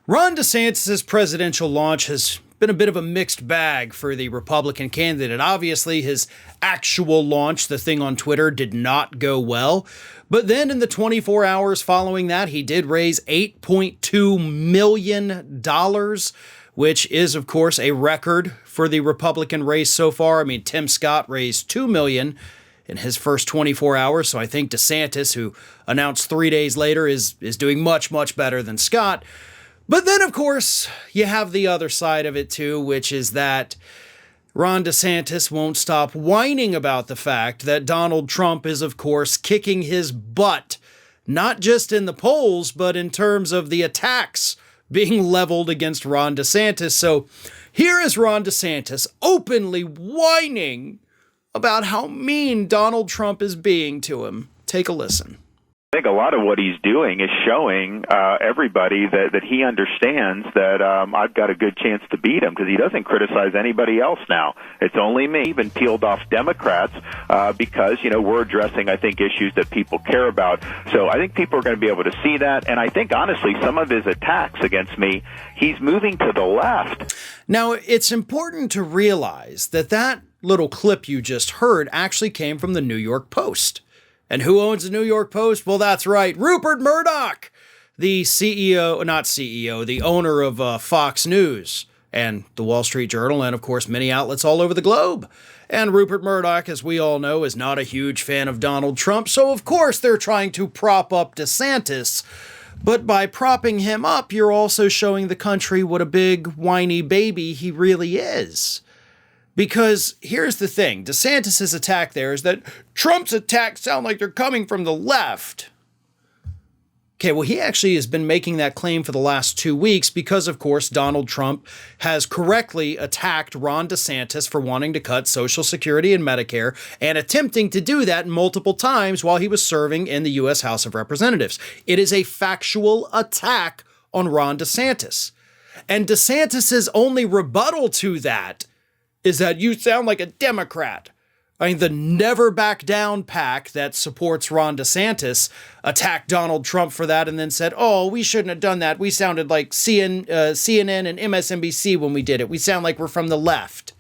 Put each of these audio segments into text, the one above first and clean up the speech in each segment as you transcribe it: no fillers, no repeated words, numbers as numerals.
Ron DeSantis' presidential launch has been a bit of a mixed bag for the Republican candidate. Obviously, his actual launch, the thing on Twitter, did not go well. But then in the 24 hours following that, he did raise $8.2 million, which is, of course, a record for the Republican race so far. I mean, Tim Scott raised $2 million in his first 24 hours. So I think DeSantis, who announced 3 days later, is doing much, much better than Scott. But then, of course, you have the other side of it, too, which is that Ron DeSantis won't stop whining about the fact that Donald Trump is, of course, kicking his butt, not just in the polls, but in terms of the attacks being leveled against Ron DeSantis. So here is Ron DeSantis openly whining about how mean Donald Trump is being to him. Take a listen. I think a lot of what he's doing is showing everybody that he understands that I've got a good chance to beat him, because he doesn't criticize anybody else now. It's only me. Even peeled off Democrats because, we're addressing, I think, issues that people care about. So I think people are going to be able to see that. And I think, honestly, some of his attacks against me, he's moving to the left. Now, it's important to realize that little clip you just heard actually came from the New York Post. And who owns the New York Post? Well, that's right, Rupert Murdoch, the the owner of Fox News and the Wall Street Journal, and of course many outlets all over the globe. And Rupert Murdoch, as we all know, is not a huge fan of Donald Trump, so of course they're trying to prop up DeSantis. But by propping him up, you're also showing the country what a big, whiny baby he really is. Because here's the thing, DeSantis' attack there is that Trump's attacks sound like they're coming from the left. Okay, well, he actually has been making that claim for the last 2 weeks because, of course, Donald Trump has correctly attacked Ron DeSantis for wanting to cut Social Security and Medicare and attempting to do that multiple times while he was serving in the U.S. House of Representatives. It is a factual attack on Ron DeSantis. And DeSantis' only rebuttal to that is that you sound like a Democrat. I mean, the Never Back Down pack that supports Ron DeSantis attacked Donald Trump for that and then said, oh, we shouldn't have done that. We sounded like CNN and MSNBC when we did it. We sound like we're from the left.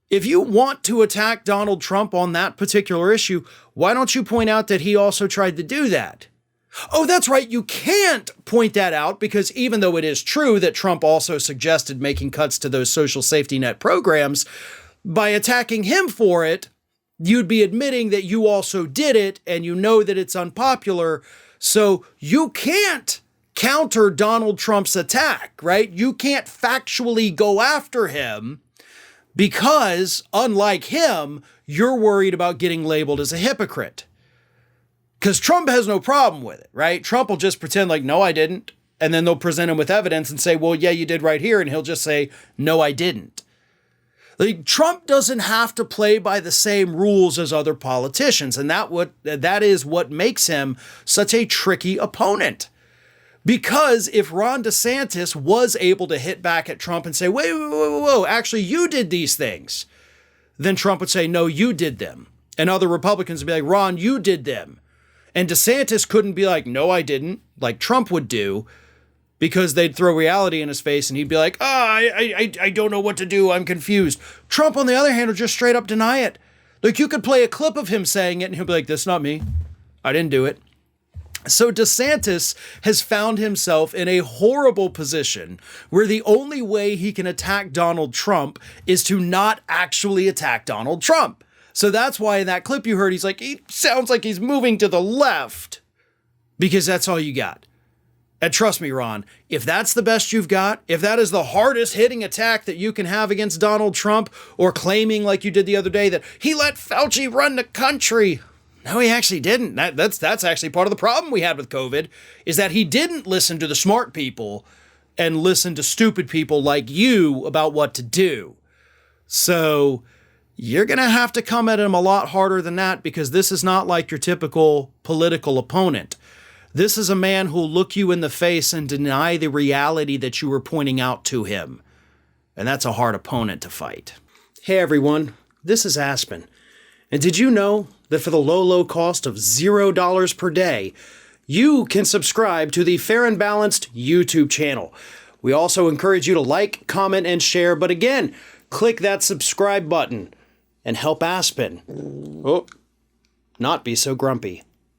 If you want to attack Donald Trump on that particular issue, why don't you point out that he also tried to do that? Oh, that's right. You can't point that out because even though it is true that Trump also suggested making cuts to those social safety net programs, by attacking him for it, you'd be admitting that you also did it and you know that it's unpopular. So you can't counter Donald Trump's attack, right? You can't factually go after him because, unlike him, you're worried about getting labeled as a hypocrite. Because Trump has no problem with it, right? Trump will just pretend like, no, I didn't. And then they'll present him with evidence and say, well, yeah, you did right here. And he'll just say, no, I didn't. Like, Trump doesn't have to play by the same rules as other politicians. And that is what makes him such a tricky opponent. Because if Ron DeSantis was able to hit back at Trump and say, whoa, actually, you did these things, then Trump would say, no, you did them. And other Republicans would be like, Ron, you did them. And DeSantis couldn't be like, no, I didn't, like Trump would do, because they'd throw reality in his face and he'd be like, I don't know what to do. I'm confused. Trump, on the other hand, will just straight up deny it. Like, you could play a clip of him saying it and he'll be like, that's not me. I didn't do it. So DeSantis has found himself in a horrible position where the only way he can attack Donald Trump is to not actually attack Donald Trump. So that's why in that clip you heard, he's like, he sounds like he's moving to the left, because that's all you got. And trust me, Ron, if that's the best you've got, if that is the hardest hitting attack that you can have against Donald Trump, or claiming like you did the other day that he let Fauci run the country. No, he actually didn't. That's actually part of the problem we had with COVID, is that he didn't listen to the smart people and listen to stupid people like you about what to do. So you're going to have to come at him a lot harder than that, because this is not like your typical political opponent. This is a man who'll look you in the face and deny the reality that you were pointing out to him. And that's a hard opponent to fight. Hey everyone, this is Aspen. And did you know that for the low cost of $0 per day, you can subscribe to the Fair and Balanced YouTube channel. We also encourage you to like, comment, and share, but again, click that subscribe button and help Aspen not be so grumpy.